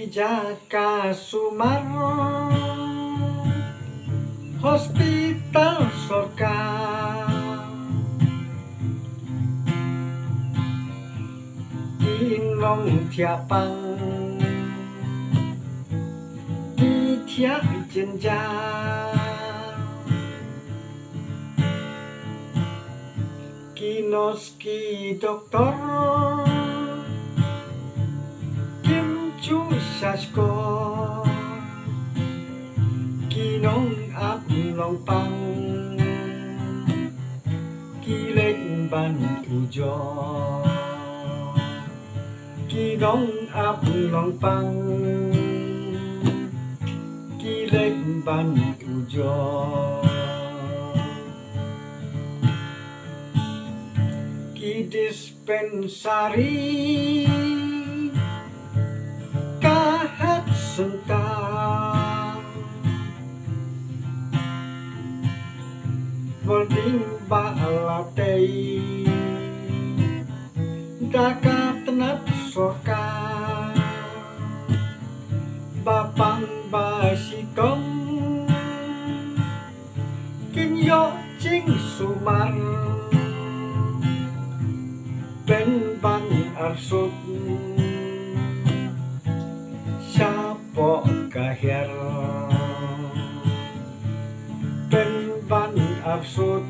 Jaka Sumarno Hospital Sorka Kinong Tiapang Di Tiap Jenjang Kinoski Doktor Kim Chu Sasko Kinong Ap Long Pang Kilek Ban Ujo Kinong Ap Long Pang Kilek Ban Ujo Dispensari Kahat Sentang Bolding Balatei Daka Tenat Soka Bapang Basikong Kinyo Cing Sumar Ben Ban Arsut Siapo Kahir Ben Ban Arsut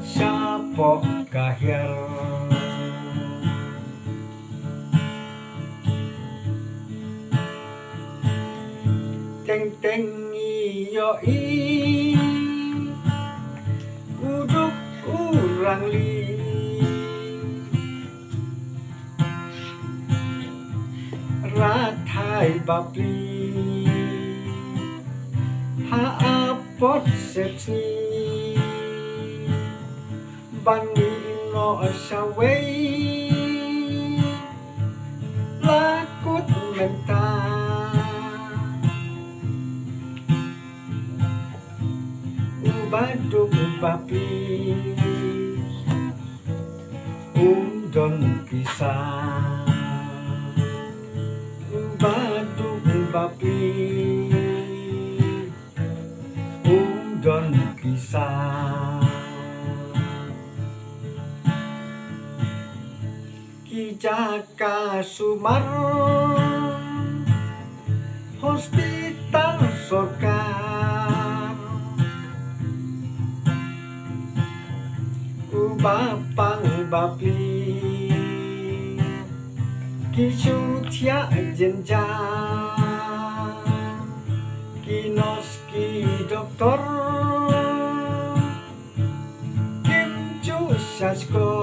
Siapo Kahir Teng Teng Iyo Uduk Urang li Rathai Bapli Haapot Sepsi Bani No Asaway Lakut Menta Ubaduk Bapli Don Pisang Baduk Bapi Don Pisang Ki Jaka Sumarno Hospital Sorka Bapang Bapi Kisu Tia Jenjang Kinoski Doktor Kim Chu Sasko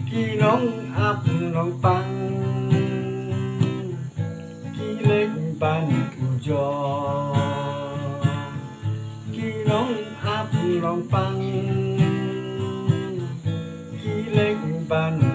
Kinong Ap Long Pang Kilek Ban Ujo Kinong Ap Long Pang Kilek Ban